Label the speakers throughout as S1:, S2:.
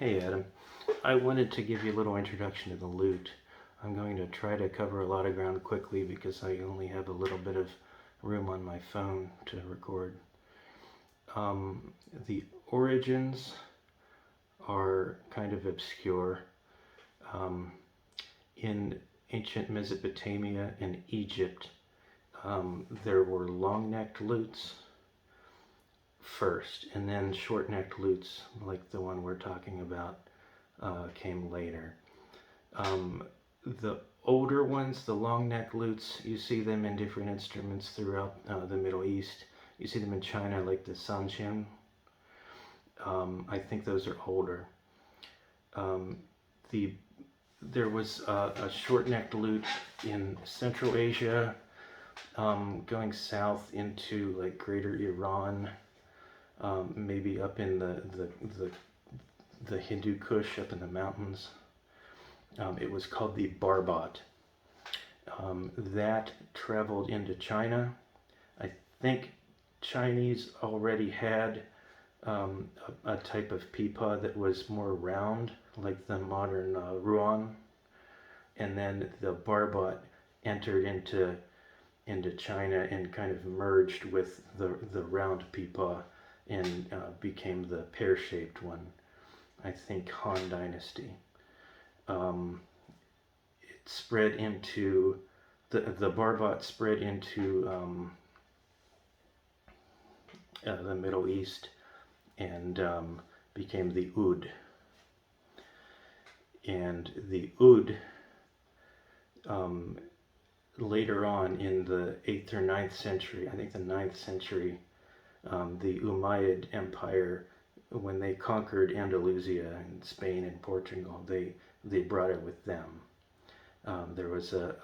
S1: Hey Adam, I wanted to give you a little introduction to the lute. I'm going to try to cover a lot of ground quickly because I only have a little bit of room on my phone to record. The origins are kind of obscure. In ancient Mesopotamia and Egypt, there were long-necked lutes first, and then short-necked lutes, like the one we're talking about, came later. The older ones, the long-necked lutes, you see them in different instruments throughout the Middle East. You see them in China, like the sanshin. I think those are older. There was a short-necked lute in Central Asia, going south into like Greater Iran, maybe up in the Hindu Kush, up in the mountains. It was called the barbat. That traveled into China. I think Chinese already had a type of pipa that was more round, like the modern ruan, and then the barbat entered into China and kind of merged with the round pipa and became the pear-shaped one. I think Han Dynasty. It spread into the barbat spread into the Middle East and became the oud. And the oud, later on in the 8th or 9th century, I think the 9th century, the Umayyad Empire, when they conquered Andalusia and Spain and Portugal, they brought it with them. There was a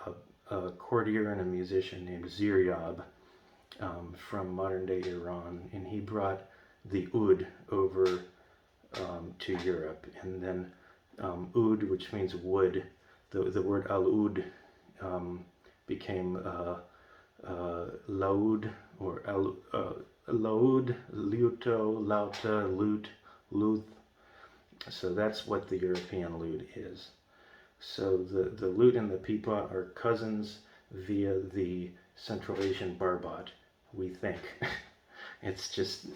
S1: courtier and a musician named Ziryab from modern-day Iran, and he brought the oud over to Europe. And then oud, which means wood, the word al-oud became laud, or laud, luto, lauta, lute, luth. So that's what the European lute is. So the lute and the pipa are cousins via the Central Asian barbat, we think. It's just,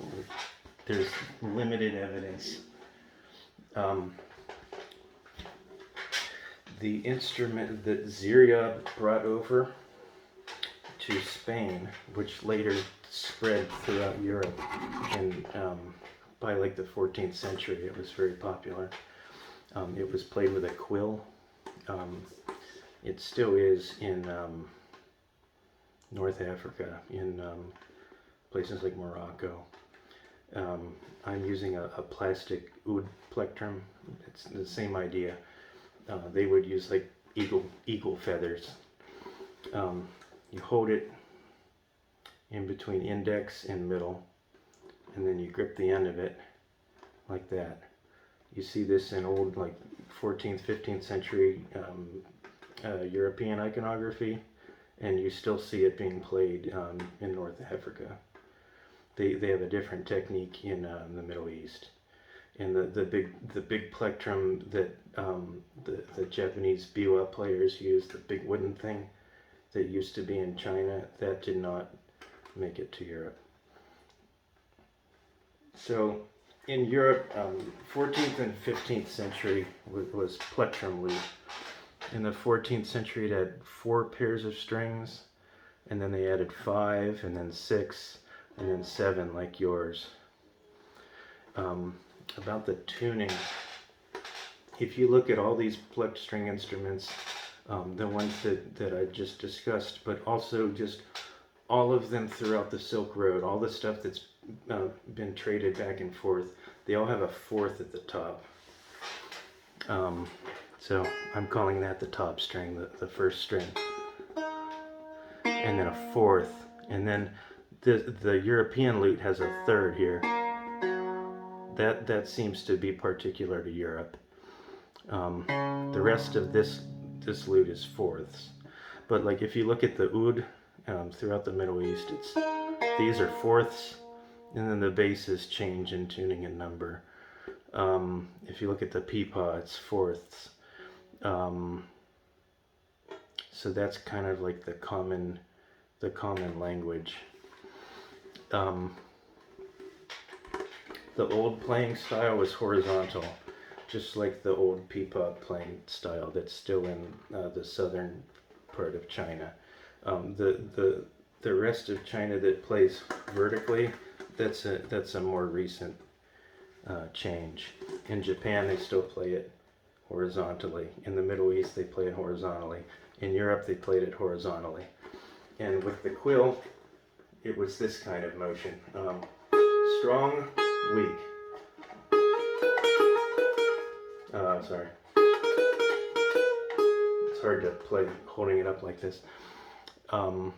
S1: there's limited evidence. The instrument that Ziryab brought over to Spain, which later spread throughout Europe, and by like the 14th century it was very popular. It was played with a quill. It still is in North Africa, in places like Morocco. I'm using a plastic oud plectrum. It's the same idea. They would use like eagle feathers. You hold it in between index and middle, and then you grip the end of it like that. You see this in old like 14th, 15th century European iconography, and you still see it being played in North Africa. They have a different technique in the Middle East. And the big plectrum that the Japanese biwa players use, the big wooden thing that used to be in China, that did not make it to Europe. So in Europe, 14th and 15th century was plectrum lute. In the 14th century, it had 4 pairs of strings, and then they added 5, and then 6, and then 7, like yours. About the tuning, if you look at all these plucked string instruments, the ones that I just discussed, but also just all of them throughout the Silk Road, all the stuff that's been traded back and forth, they all have a 4th at the top. So I'm calling that the top string, the first string, and then a 4th, and then the European lute has a 3rd here. That seems to be particular to Europe. The rest of this lute is 4ths, but like if you look at the oud throughout the Middle East, these are 4ths, and then the basses change in tuning and number. If you look at the peepaw, it's fourths. So that's kind of like the common language. The old playing style was horizontal, just like the old peepaw playing style that's still in the southern part of China. The rest of China that plays vertically, that's a more recent change. In Japan, they still play it horizontally. In the Middle East, they play it horizontally. In Europe, they played it horizontally. And with the quill, it was this kind of motion. Strong, weak. Sorry. It's hard to play holding it up like this. The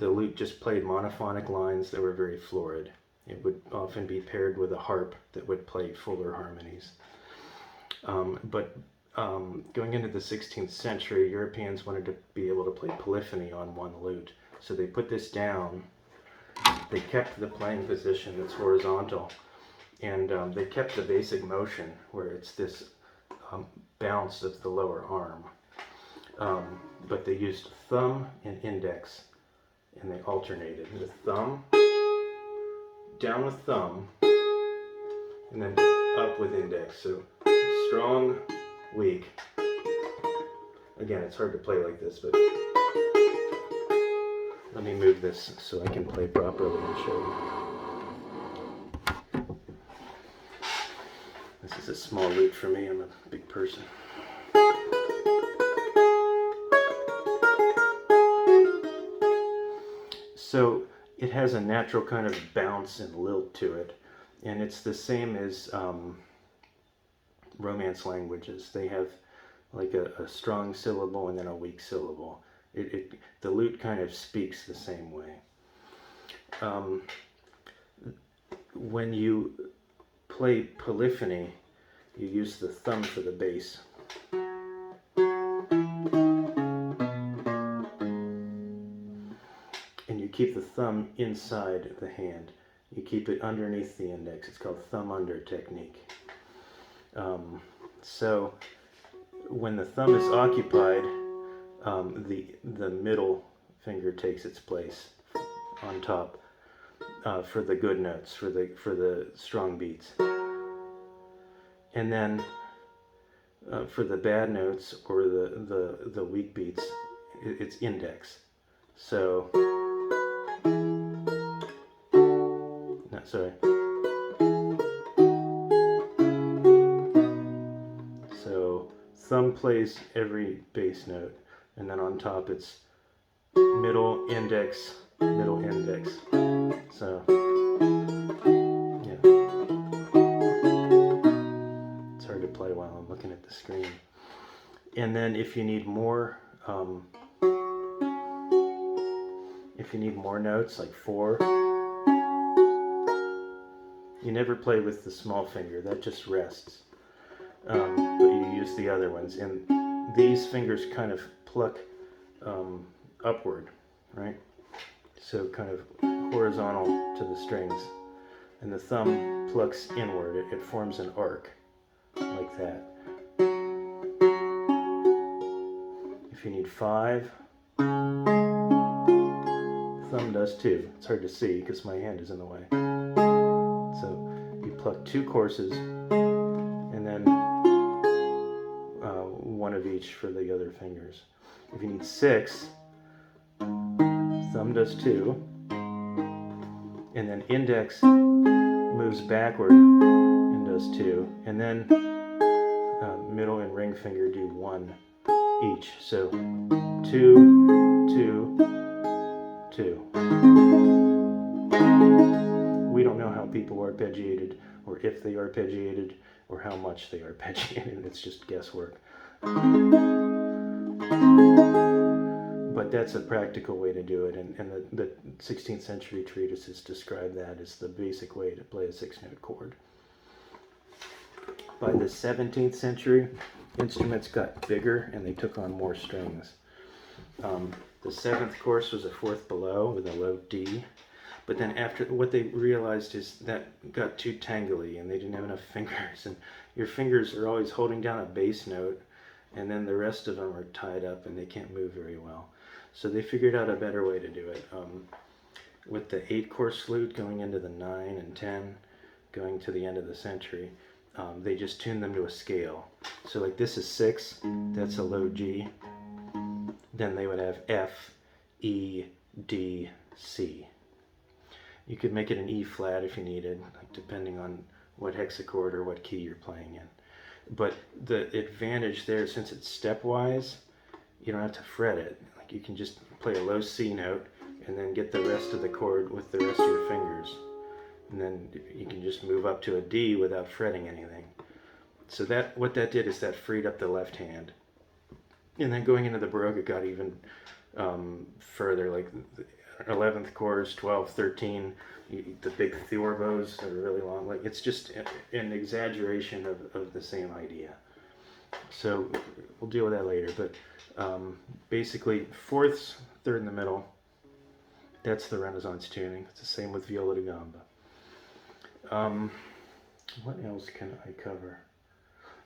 S1: lute just played monophonic lines that were very florid. It would often be paired with a harp that would play fuller harmonies. But going into the 16th century, Europeans wanted to be able to play polyphony on one lute. So they put this down. They kept the playing position that's horizontal, and they kept the basic motion where it's this bounce of the lower arm. But they used thumb and index, and they alternated. The thumb, down with thumb, and then up with index. So strong, weak. Again, it's hard to play like this, but let me move this so I can play properly and show you. This is a small lute for me. I'm a big person. So it has a natural kind of bounce and lilt to it, and it's the same as Romance languages. They have like a strong syllable and then a weak syllable. The lute kind of speaks the same way. When you play polyphony, you use the thumb for the bass. And you keep the thumb inside the hand. You keep it underneath the index. It's called thumb under technique. So when the thumb is occupied, the middle finger takes its place on top for the good notes, for the strong beats. And then for the bad notes or the weak beats, it's index. So, no, sorry. So thumb plays every bass note, and then on top it's middle, index, middle, index. So, yeah. It's hard to play while I'm looking at the screen. And then if you need more notes, like 4, you never play with the small finger. That just rests. But you use the other ones, and these fingers kind of pluck upward, right? So kind of horizontal to the strings, and the thumb plucks inward. It forms an arc like that. If you need 5, thumb does too. It's hard to see because my hand is in the way. So you pluck 2 courses, and then one of each for the other fingers. If you need 6, thumb does 2, and then index moves backward and does 2, and then middle and ring finger do 1 each. So 2, 2, 2. We don't know how people arpeggiated, or if they arpeggiated, or how much they arpeggiated. It's just guesswork. But that's a practical way to do it, and the 16th century treatises describe that as the basic way to play a 6-note chord. By the 17th century, instruments got bigger and they took on more strings. The 7th course was a 4th below with a low D. But then after, what they realized is that got too tangly and they didn't have enough fingers, and your fingers are always holding down a bass note, and then the rest of them are tied up and they can't move very well. So they figured out a better way to do it. With the 8-course flute going into the 9 and 10, going to the end of the century, they just tuned them to a scale. So like this is 6, that's a low G. Then they would have F, E, D, C. You could make it an E flat if you needed, like depending on what hexachord or what key you're playing in. But the advantage there, since it's stepwise, you don't have to fret it. Like you can just play a low C note and then get the rest of the chord with the rest of your fingers. And then you can just move up to a D without fretting anything. So that, what that did is that freed up the left hand. And then going into the Baroque, it got even further, like 11th chorus, 12, 13, the big theorbos are really long. Like it's just an exaggeration of the same idea. So we'll deal with that later. But basically, fourths, third in the middle, that's the Renaissance tuning. It's the same with viola da gamba. What else can I cover?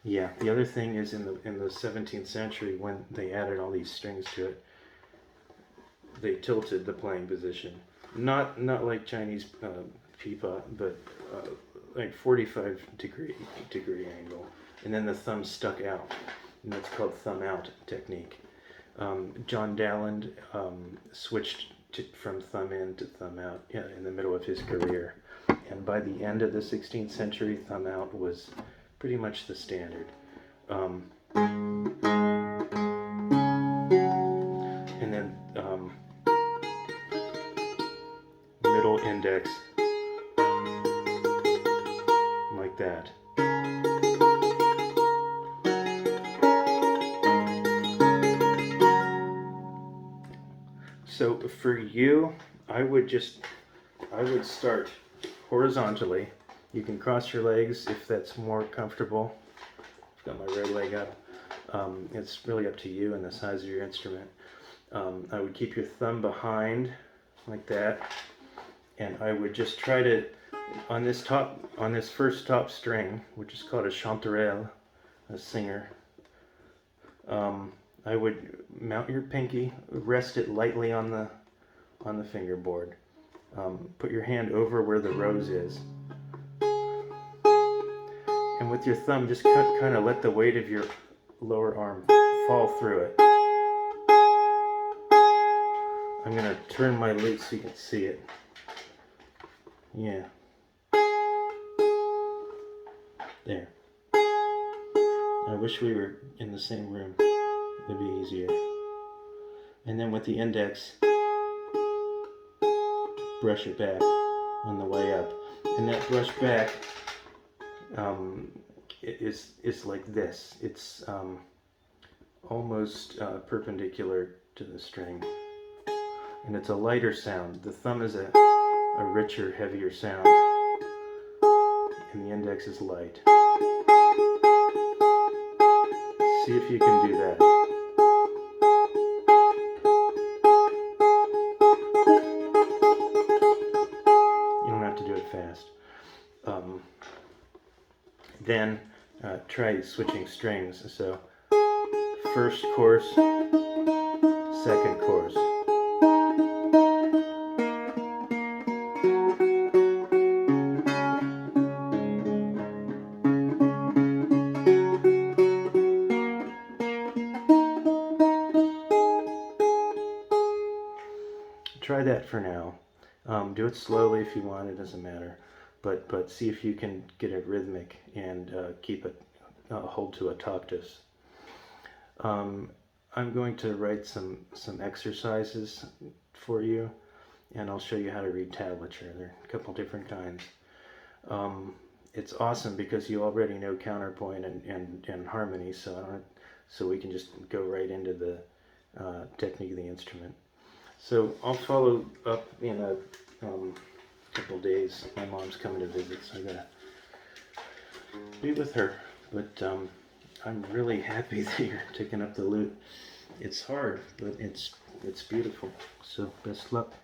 S1: Yeah, the other thing is in the 17th century, when they added all these strings to it, they tilted the playing position. Not like Chinese pipa, but like 45 degree angle, and then the thumb stuck out, and that's called thumb out technique. John Dalland switched from thumb in to thumb out in the middle of his career, and by the end of the 16th century, thumb out was pretty much the standard. And then middle index, like that. So for you, I would start horizontally. You can cross your legs if that's more comfortable. I've got my right leg up. It's really up to you and the size of your instrument. I would keep your thumb behind like that, and I would just try to, on this first top string, which is called a chanterelle, a singer, I would mount your pinky, rest it lightly on the fingerboard. Put your hand over where the rose is. And with your thumb, just kind of let the weight of your lower arm fall through it. I'm going to turn my lute so you can see it. Yeah. There. I wish we were in the same room. It'd be easier. And then with the index, brush it back on the way up. And that brush back is like this. It's almost perpendicular to the string. And it's a lighter sound. The thumb is a richer, heavier sound. And the index is light. See if you can do that. You don't have to do it fast. Then try switching strings. So first course, second course. Try that for now. Do it slowly if you want, it doesn't matter. But see if you can get it rhythmic and keep it hold to a tactus. I'm going to write some exercises for you, and I'll show you how to read tablature. There are a couple different kinds. It's awesome because you already know counterpoint and harmony, so we can just go right into the technique of the instrument. So I'll follow up in a couple days. My mom's coming to visit, so I gotta be with her. But I'm really happy that you're taking up the lute. It's hard, but it's beautiful. So best luck.